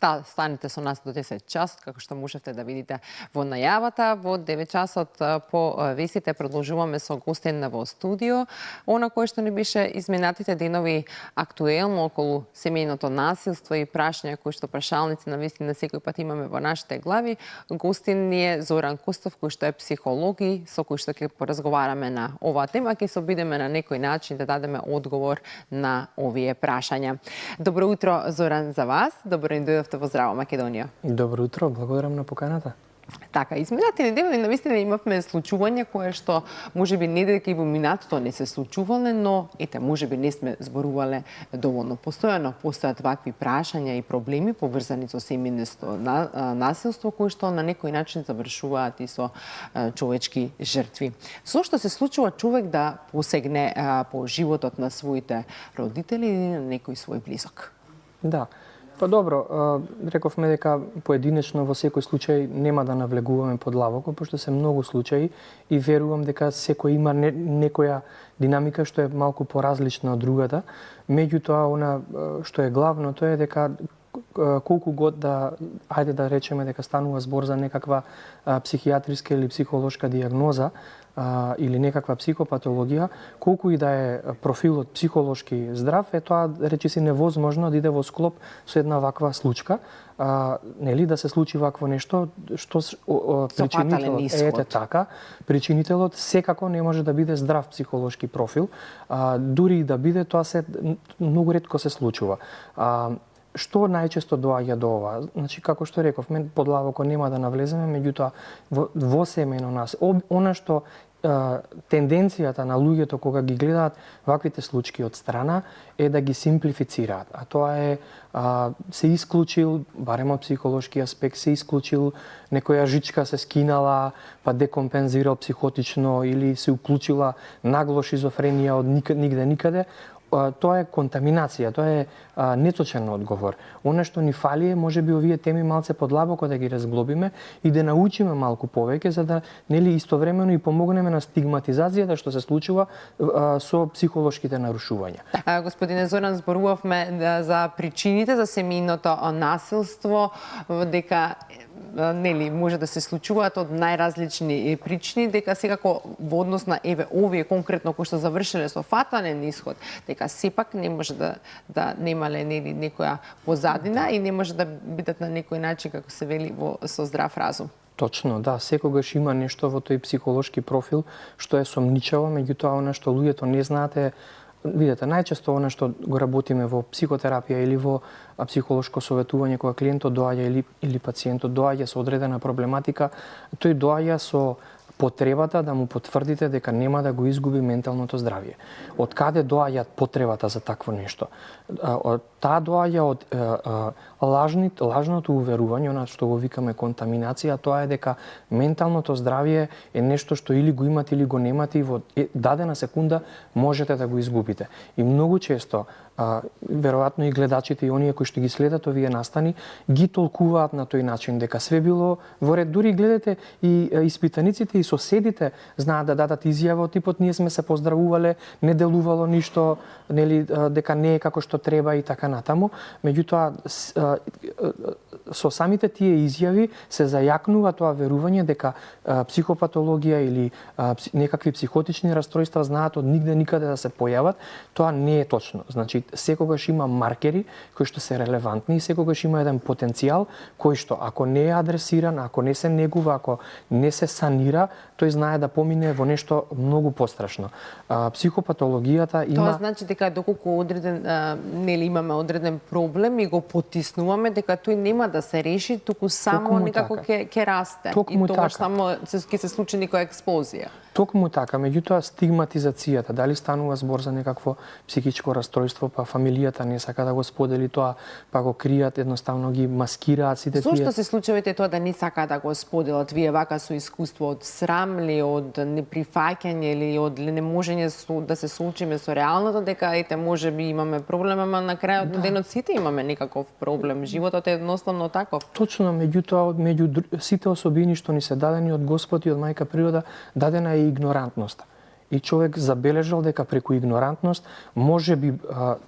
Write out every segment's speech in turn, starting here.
Да, станете со нас до 10 часот, како што можете да видите во најавата. Во 9 часот по вестите продолжуваме со гостин во студио. Она кое што не беше изминатите денови актуелно околу семејното насилство и прашања кои што прашалници на вести на секој пат имаме во нашите глави. Гостин ни е Зоран Костов, кој што е психолог и со кој што ќе поразговараме на оваа тема, ќе се обидеме на некој начин да дадеме одговор на овие прашања. Добро утро, Зоран, за вас. Добро ни дојдовте во Здраво Македонија. Добро утро, благодарам на поканата. Така, изминатите недели навистина имавме случувања кое што можеби не дека и во минатото не се случувале, но ете можеби не сме зборувале доволно постојано. Постојат вакви прашања и проблеми поврзани со семејното насилство кои што на некој начин завршуваат и со човечки жртви. Со што се случува човек да посегне по животот на своите родители или на некој свој близок? Да. Па добро, рековме дека поединечно во секој случај нема да навлегуваме подлабоко, пошто се многу случаи и верувам дека секој има некоја динамика што е малку поразлична од другата. Меѓутоа, она што е главното е дека колку год да, ајде да речеме дека станува збор за некаква психијатриска или психолошка дијагноза, или некаква психопатологија, колку и да е профилот психолошки здрав, е тоа речиси невозможно да иде во склоп со една ваква случка, нели да се случи вакво нешто што причинителот ете така, причинителот секако не може да биде здрав психолошки профил, дури и да биде, тоа се многу ретко се случува. Што најчесто доаѓа до ова? Значи, како што рековме, подлабоко нема да навлеземе, меѓутоа во семејно нас. Она што тенденцијата на луѓето кога ги гледаат ваквите случаи од страна е да ги симплифицираат. А тоа е се исклучил, барем од психолошки аспект, се исклучил некоја жичка се скинала, па декомпензирал психотично или се уклучила нагло шизофренија од нигде никаде. Тоа е контаминација, тоа е неточен одговор. Она што ни фали е можеби овие теми малце подлабоко да ги разглобиме и да научиме малку повеќе за да нели истовремено и помогнеме на стигматизацијата што се случува со психолошките нарушувања. Господине Зоран, зборувавме за причините за семејното насилство, дека нели може да се случуваат од најразлични причини, дека секако во однос на овие конкретно кои што завршиле со фатален исход, дека сепак не може да немале нели некоја позадина и не може да бидат на некој начин како се вели со здрав разум. Точно, да, секогаш има нешто во тој психолошки профил што е сомничаво, меѓутоа она што луѓето не знаат е, видете, најчесто она што го работиме во психотерапија или во психолошко советување кога клиентот доаѓа или пациентот доаѓа со одредена проблематика, тој доаѓа со потребата да му потврдите дека нема да го изгуби менталното здравје. Од каде доаѓа потребата за такво нешто? Таа доаѓа од лажното уверување, она што го викаме контаминација, тоа е дека менталното здравје е нешто што или го имате или го немате и во дадена секунда можете да го изгубите. И многу често веројатно и гледачите и оние кои што ги следат овие настани ги толкуваат на тој начин дека све било во ред. Дури гледате и испитаниците и соседите знаат да дадат изјава од типот ние сме се поздравувале, не делувало ништо, нели дека не е како што треба и така натаму. Меѓутоа со самите тие изјави се зајакнува тоа верување дека психопатологија или некакви психотични расстройства знаат од нигде никаде да се појават. Тоа не е точно. Значи секогаш има маркери кои што се релевантни и секогаш има еден потенцијал кој што ако не е адресиран, ако не се негува, ако не се санира, тој знае да помине во нешто многу пострашно. Психопатологијата има... Тоа значи дека доколку одреден, нели имаме одреден проблем и го потиснуваме, дека тој нема да се реши, туку само некако ќе расте. И тогаш само ќе се случи некоја експлозија. Токму така, меѓутоа стигматизацијата, дали станува збор за некакво психичко расстройство, па фамилијата не сака да го сподели тоа, па го кријат, едноставно ги маскираат сите тие. Зошто се случувајте тоа да не сака да го споделат? Вие вака со искуство од срам ли, од неприфаќање или од неможење да се соочиме со реалното, дека ете можеби имаме проблем, ама на крајот на денот сите имаме некаков проблем. Животот е едноставно таков. Точно, меѓутоа меѓу сите особини што ни се дадени од Господ и од мајка природа, дадена е игнорантноста. и човек забележал дека преку игнорантност можеби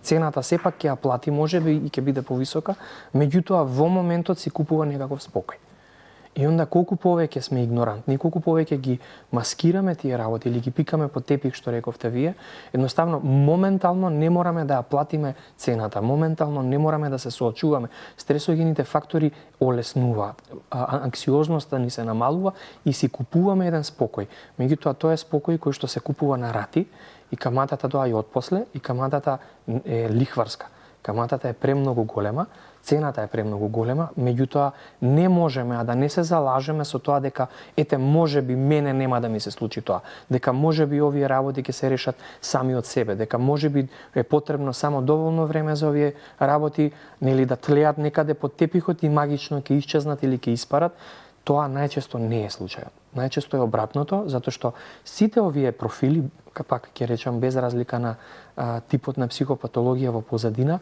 цената сепак ќе ја плати, можеби и ќе биде повисока, меѓутоа во моментот си купува некаков спокој. И онда колку повеќе сме игнорантни, колку повеќе ги маскираме тие работи или ги пикаме под тепих, што рековте вие, едноставно моментално не мораме да ја платиме цената, моментално не мораме да се соочуваме. Стресогените фактори олеснуваат, анксиозноста ни се намалува и си купуваме еден спокој. Меѓутоа тоа е спокој кој што се купува на рати и каматата доаѓа отпосле и каматата е лихварска. Каматата е премногу голема, цената е премногу голема, меѓутоа не можеме да не се залажеме со тоа дека ете можеби мене нема да ми се случи тоа, дека можеби овие работи ќе се решат сами од себе, дека можеби е потребно само доволно време за овие работи, нели да тлеат некаде под тепихот и магично ќе исчезнат или ќе испарат. Тоа најчесто не е случајот. Најчесто е обратното, затоа што сите овие профили, пак ќе речам без разлика на типот на психопатологија во позадина,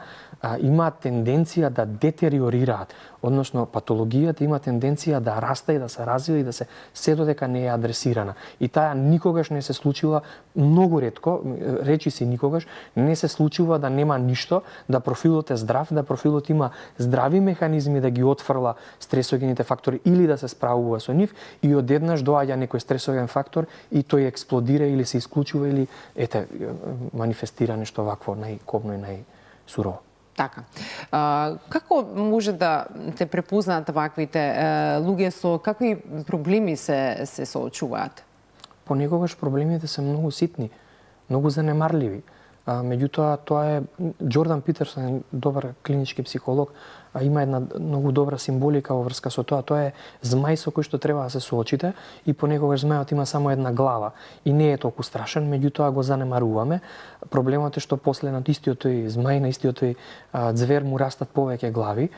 имаат тенденција да детериорираат, односно патологијата има тенденција да расте и да се развива и да се додека не е адресирана. И таа никогаш не се случила, многу ретко, речи си никогаш, не се случува да нема ништо, да профилот е здрав, да профилот има здрави механизми да ги отфрла стресогените фактори или да се справува со нив и одеднаш доаѓа некој стресоген фактор и тој експлодира или се исклучува или манифестира нешто вакво најкобно и најсурово. Така. Како може да те препознаат ваквите луѓе, со какви проблеми се соочуваат? Понекогаш проблемите се многу ситни, многу занемарливи. Меѓутоа, тоа е Џордан Питерсон, добар клинички психолог, има една многу добра символика во врска со тоа. Тоа е змај со кој што треба да се соочите и понекогаш змајот има само една глава и не е толку страшен, меѓутоа го занемаруваме. Проблемот е што после на истиот тој змај, на истиот тој ѕвер му растат повеќе глави,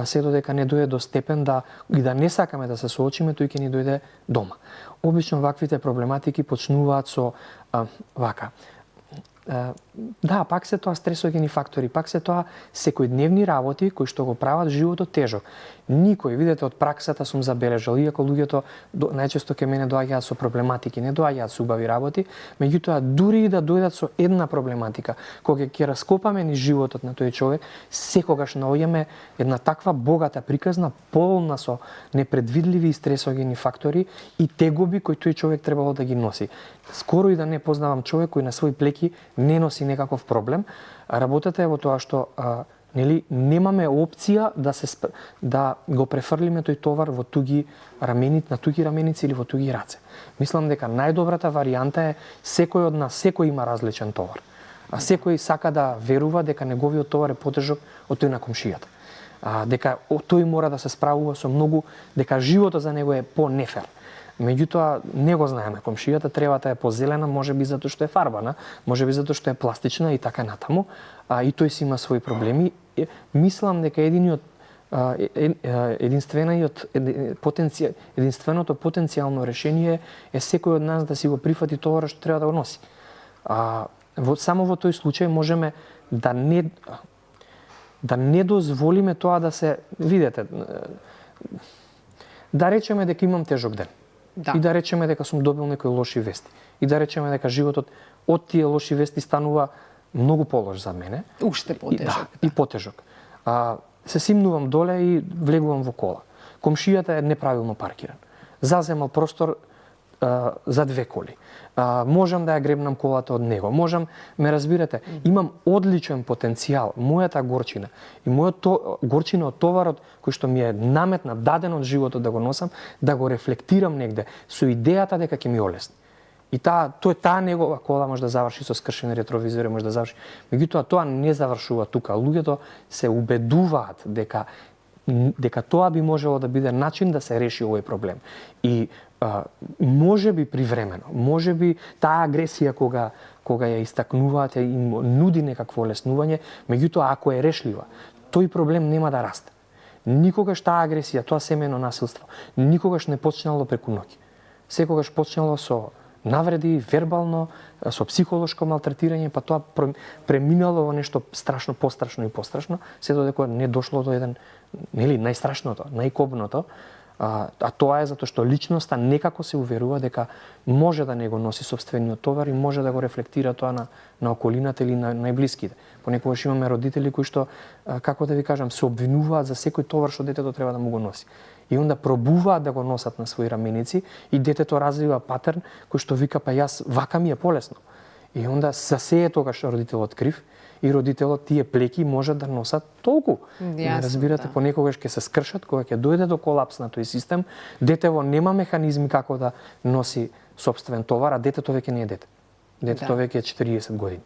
се додека не дојде до степен да и да не сакаме да се соочиме, тој ќе ни дојде дома. Обично ваквите проблематики почнуваат со вака. Да, пак се тоа стресогени фактори, пак се тоа секојдневни работи кои што го прават животот тежок. Никој, видете, од праксата сум забележал, иако луѓето најчесто ке мене доаѓаат со проблематики, не доаѓаат со убави работи, меѓутоа дури и да дојдат со една проблематика, кога ќе раскопаме ни животот на тој човек, секогаш наоѓаме една таква богата приказна, полна со непредвидливи и стресогени фактори и тегоби кои тој човек требало да ги носи. Скоро и да не познавам човек кој на свој плеки не носи некаков проблем. Работата е во тоа што немаме опција да го префрлиме тој товар во туги раменици или во туги раце. Мислам дека најдобрата варијанта е секој од нас, секој има различен товар. А секој сака да верува дека неговиот товар е потежок од тој на комшијата. Дека тој мора да се справува со многу, дека животот за него е по-нефер. Меѓутоа, не го знаеме. Комшијата тревата е позелена, можеби затоа што е фарбана, можеби затоа што е пластична и така натаму, и тој си има своји проблеми. Мислам дека единственото потенцијално решение е секој од нас да си го прифати товарот што треба да го носи. Само во тој случај можеме да не дозволиме тоа да се, видете, да речеме дека имам тежок ден. Да. И да речеме дека сум добил некои лоши вести. И да речеме дека животот од тие лоши вести станува многу полош за мене. Уште потежок. И потежок. Се симнувам доле и влегувам во кола. Комшијата е неправилно паркиран. Заземал простор за две коли. Можам да ја гребнам колата од него. Ме разбирате, имам одличен потенцијал, мојата горчина и горчина од товарот кој што ми е наметнат, даден од животот да го носам, да го рефлектирам негде со идејата дека ќе ми олесни. И таа негова кола може да заврши со скршени ретровизори, може да заврши. Меѓутоа тоа не завршува тука. Луѓето се убедуваат дека тоа би можело да биде начин да се реши овој проблем. И може би привремено, може би таа агресија кога ја истакнуваат им нуди некакво олеснување, меѓутоа ако е решлива, тој проблем нема да расте. Никогаш таа агресија, тоа семено насилство, никогаш не почнало преку ноќ. Секогаш почнало со навреди, вербално, со психолошко малтретирање, па тоа преминало во нешто страшно, пострашно и пострашно, се додека не дошло до еден, најстрашното, најкобното, А тоа е затоа што личноста некако се уверува дека може да не го носи сопствениот товар и може да го рефлектира тоа на околината или на најблиските. Понекогаш имаме родители кои што, како да ви кажам, се обвинуваат за секој товар што детето треба да му го носи. И онда пробуваат да го носат на своји раменици и детето развива патерн кој што вика па јас вака ми е полесно. И онда за се е тогаш родителот крив и родителот тие плеки можат да носат толку. Јасно, Разбирате, да. понекогаш ќе се скршат, кога ќе дојде до колапс на тој систем, детево нема механизми како да носи собствен товар, а детето веќе не е дете. Детето Да. веќе е 40 години.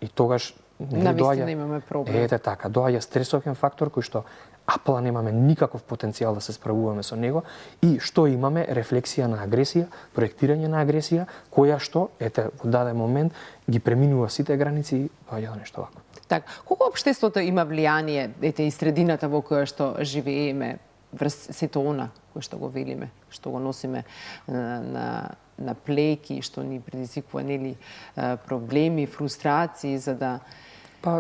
И тогаш Навистина имаме проблем. Ете така, доаѓа стресоген фактор кој што апла немаме никаков потенцијал да се справуваме со него и што имаме рефлексија на агресија, проектирање на агресија, која што ете во даден момент ги преминува сите граници и доаѓа до нешто вако. Так, колку општеството има влијание, ете и средината во која што живееме, врз сето она кој што го велиме, што го носиме на плеки, што ни предизвикува нели проблеми, фрустрации за да Па,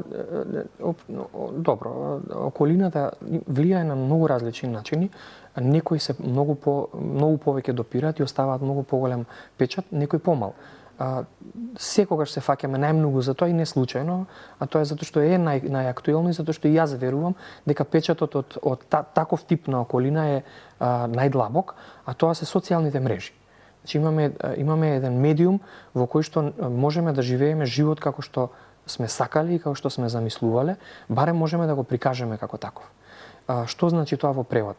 добро, околината влијае на многу различни начини. Некои се многу повеќе допираат и оставаат многу поголем печат, некои помал. Секогаш се фаќаме најмногу за тоа и не случајно, а тоа е затоа што е најактуелно и затоа што и јас верувам дека печатот од таков тип на околина е најдлабок, а тоа се социјалните мрежи. Значи имаме еден медиум во кој што можеме да живееме живот како што сме сакали и како што сме замислувале, барем можеме да го прикажеме како таков. Што значи тоа во превод?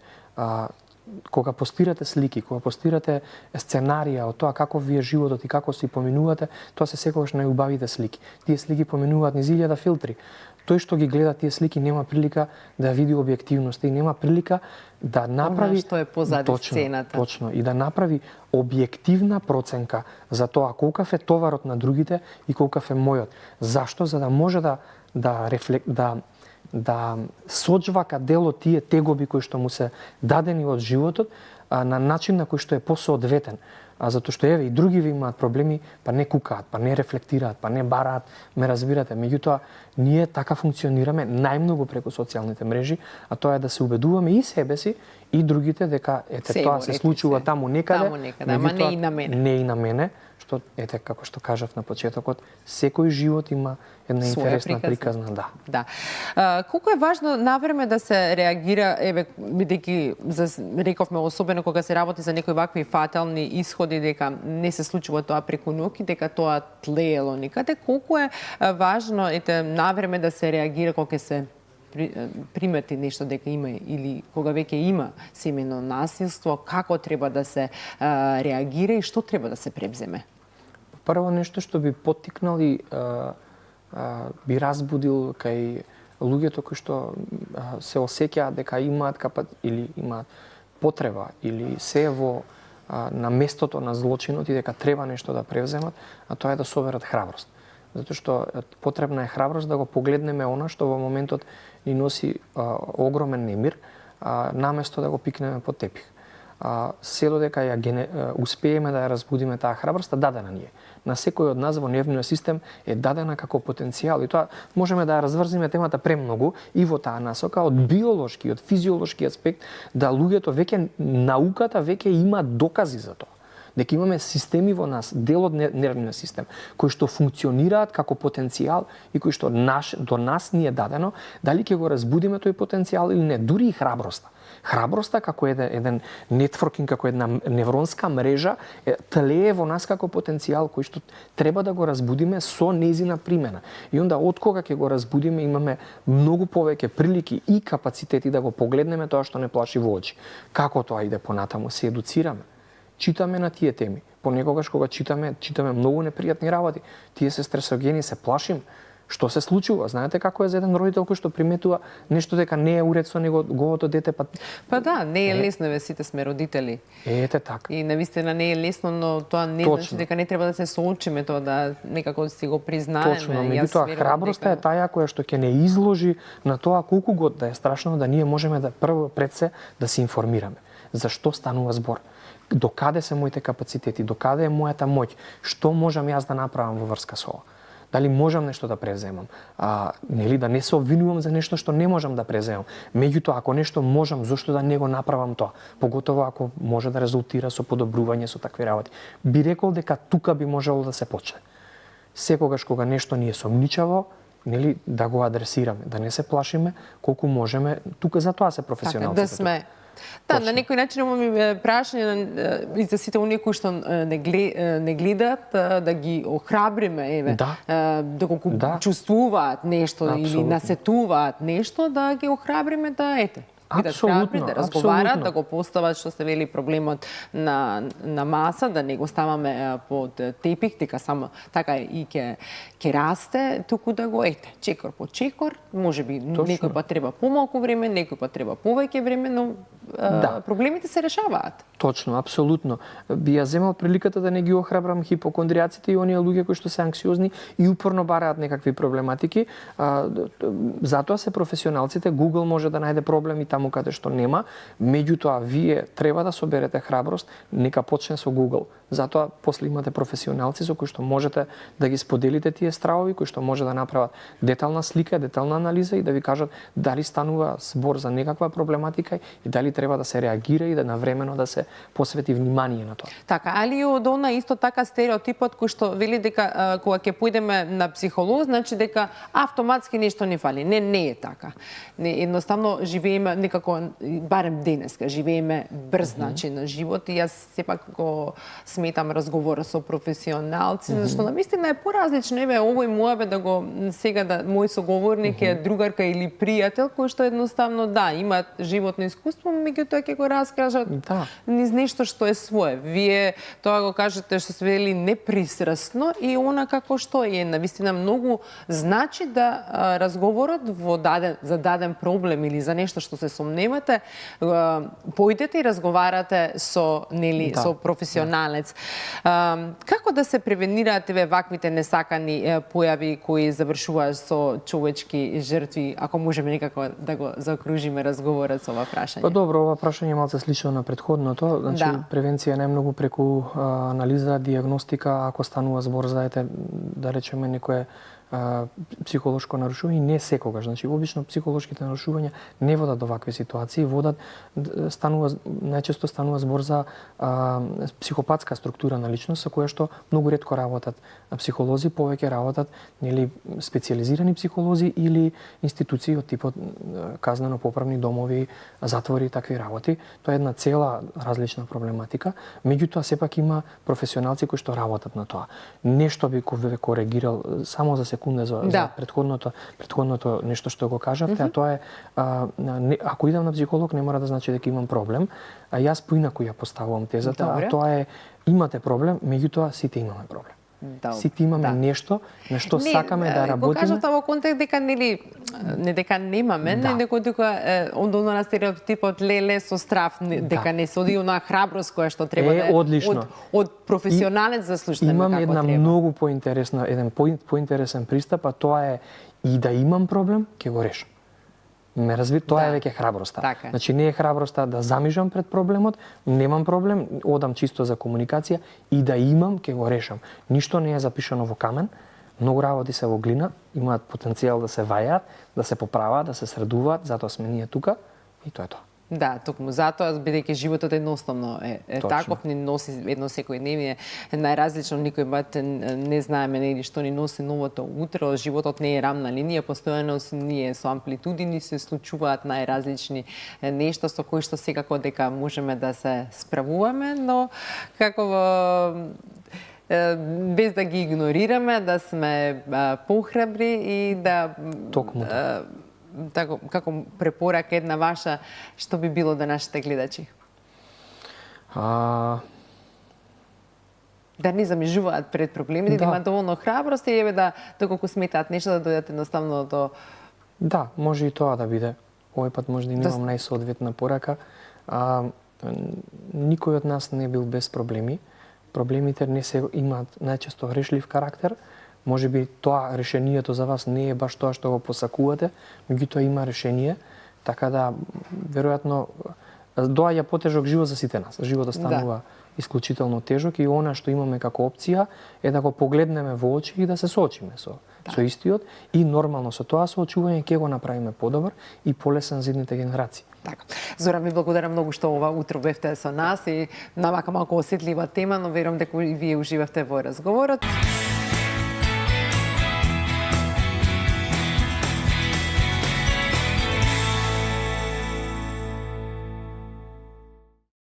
Кога постирате слики, кога постирате сценарија од тоа каков ви е животот и како си поминувате, тоа се секогаш најубавите слики. Тие слики поминуваат низ 1000 филтри. Тој што ги гледа тие слики нема прилика да види објективноста и нема прилика да направи што е позади сцената. Точно, и да направи објективна проценка за тоа колкав е товарот на другите и колкав е мојот. Зашто? За да може да соджвака дел од тие тегоби кои што му се дадени од животот на начин на кој што е посоодветен. Затоа што еве и други ви имаат проблеми, па не кукаат, па не рефлектираат, па не бараат, ме разбирате. Меѓутоа, ние така функционираме најмногу преку социјалните мрежи, а тоа е да се убедуваме и себе си и другите дека тоа се случува таму некаде, ама не и на мене. Не и на мене, што ете како што кажав на почетокот, секој живот има една интересна приказна, да. Да. Колку е важно навреме да се реагира, еве бидејќи рековме особено кога се работи за некои вакви фатални исходи дека не се случува тоа преку ноќ, дека тоа тлеело никаде, колку е важно ете навреме да се реагира кога се примети нешто дека има или кога веќе има семено насилство, како треба да се реагира и што треба да се превземе? Прво нешто што би поттикнал и би разбудил кај луѓето кои што се осеќаат дека имаат или имаат потреба или се во на местото на злочинот и дека треба нешто да превземат, а тоа е да соберат храброст. Затоа што потребна е храброст да го погледнеме она што во моментот ни носи огромен немир, наместо да го пикнеме под тепих. Се додека успееме да ја разбудиме таа храброст, дадена ни е. На секој од нас во нервниот систем е дадена како потенцијал и тоа можеме да ја разврзиме темата премногу и во таа насока од биолошки, од физиолошки аспект, да луѓето веќе науката веќе има докази за тоа. Дека имаме системи во нас, дел од нервниот систем, кои што функционираат како потенцијал и кои што до нас ни е дадено, дали ќе го разбудиме тој потенцијал или не, дури и храброста. Храброста како еден нетворкинг, како една невронска мрежа, тлее во нас како потенцијал кој што треба да го разбудиме со нејзина примена. И онда од кога ќе го разбудиме имаме многу повеќе прилики и капацитети да го погледнеме тоа што не плаши во очи. Како тоа иде понатаму? Се едуцираме. Читаме на тие теми. Понекогаш кога читаме многу непријатни работи. Тие се стресогени, се плашим. Што се случува? Знаете како е за еден родител кој што приметува нешто дека не е уред со неговото дете, Па да, не е лесно, сите сме родители. Ете така. И навистина не е лесно, но тоа не значи дека не треба да се соочиме тоа, да некако си го признаеме. Точно, меѓутоа храброста е таја која што ќе не изложи на тоа колку год да е страшно, да ние можеме да прво пред се да се информираме. За што станува збор? До каде се моите капацитети, до каде е мојата моќ, што можам јас да направам во врска со ова. Дали можам нешто да преземам? Нели да не се обвинувам за нешто што не можам да преземам. Меѓутоа, ако нешто можам, зошто да не го направам тоа? Поготово ако може да резултира со подобрување со такви работи. Би рекол дека тука би можело да се почне. Секогаш кога нешто ни е сомничаво, нели да го адресираме, да не се плашиме, колку можеме. Тука за тоа се професионалците. Да сме. Да, на некој начин имаме прашање и за сите оние кои што не гледаат, да ги охрабриме, еве, доколку чувствуваат нешто или насетуваат нешто, да ги охрабриме да бидат храбри, да разговарат, да го постават, што сте вели, проблемот на маса, да не го ставаме под тепих, дека само така и ќе расте, туку да го чекор по чекор, можеби некој пат треба помалку време, некој пат треба повеќе време, но проблемите се решаваат. Точно, апсолутно. Би ја земал приликата да не ги охрабрам хипокондријаците и оние луѓе кои што се анксиозни и упорно бараат некакви проблематики. Затоа се професионалците. Google може да најде проблеми таму каде што нема, меѓутоа вие треба да соберете храброст, нека почне со Google. Затоа после имате професионалци со кои што можете да ги споделите тие стравови, кои што може да направат детална слика, детална анализа и да ви кажат дали станува збор за некаква проблематика и дали треба да се реагира и да навремено да се посвети внимание на тоа. Така, али од она исто така стереотипот кој што вели дека кога ќе појдеме на психолог, значи дека автоматски нешто ни фали. Не е така. Едноставно живееме некако, барем денеска, живееме брз начин на живот и јас сепак го сметам разговора со професионалци, зашто навистина е поразлично. Еве, овој муабет да го сега мој соговорник е другарка или пријател кој што едноставно има животно искуство, меѓутоа ќе го раскажат низ нешто што е свое. Вие тоа го кажете што се вели непристрасно и она како што е. Навистина многу значи да разговорот за даден проблем или за нешто што се сомневате, појдете и разговарате со професионалец. Како да се превенираат ваквите несакани појави кои завршуваат со човечки жртви, ако можеме некако да го заокружиме разговорот со ова прашање? Па добро, ова прашање е малце слично на претходното. Значи, превенција најмногу преку анализа, диагностика, ако станува збор за да речеме некое психолошко нарушување, не секогаш. Значи, обично психолошките нарушувања не водат до вакви ситуации, најчесто станува збор за психопатска структура на личност, со која што многу ретко работат психолози, повеќе работат специјализирани психолози или институции од типот казнено-поправни домови, затвори и такви работи. Тоа е една цела различна проблематика, меѓутоа сепак има професионалци кои што работат на тоа. Нешто би коригирал само за секунда за претходното нешто што го кажавте, а тоа е ако идам на психолог не мора да значи дека имам проблем, а јас поинаку ја поставувам тезата, а тоа е имате проблем, меѓутоа сите имаме проблем. Сите имаме нешто на што сакаме да работиме. Го кажат во контекст дека не дека немаме, него дека на стереотипот леле со страв, дека не се оди онаа храброст која што треба да е од професионалец заслужена. Имам една многу поинтересна, еден поинтересен пристап, а тоа е и да имам проблем, ќе го решам. Ме разби, тоа е веќе храброста. Значи не е храброста да замижам пред проблемот, немам проблем, одам чисто за комуникација и да имам, ќе го решам. Ништо не е запишано во камен, многу работи се во глина, имаат потенцијал да се вајаат, да се поправаат, да се средуваат, затоа сме ние тука и тоа е тоа. Да, токму затоа, бидејќи животот едноставно е таков, ни носи едно секојдневие најразлично, никој пат не знаеме нели што ни носи новото утро, животот не е рамна линија, постојано ние со амплитуди ни се случуваат најразлични нешта со кои што секако дека можеме да се справуваме, но како без да ги игнорираме, да сме похрабри и да како препорака една ваша, што би било да нашите гледачи? Да не замижуваат пред проблемите, да имаат доволно храброст и доколку сметаат нешто да дојдат едноставно до... Да, може и тоа да биде. Овој пат може да немам најсоодветна порака. Никој од нас не бил без проблеми. Проблемите не се имаат најчесто грешлив карактер. Може би тоа решението за вас не е баш тоа што го посакувате, меѓутоа има решение, така да веројатно доаѓа потежок живот за сите нас. Животот станува исклучително тежок и она што имаме како опција е да го погледнеме во очи и да се соочиме со со истиот и нормално со тоа соочување ќе го направиме подобар и полесен за идните генерации. Така. Зоран, ви благодарам многу што ова утро бевте со нас и на вака малку осетлива тема, но верувам дека и вие уживавте во разговорот.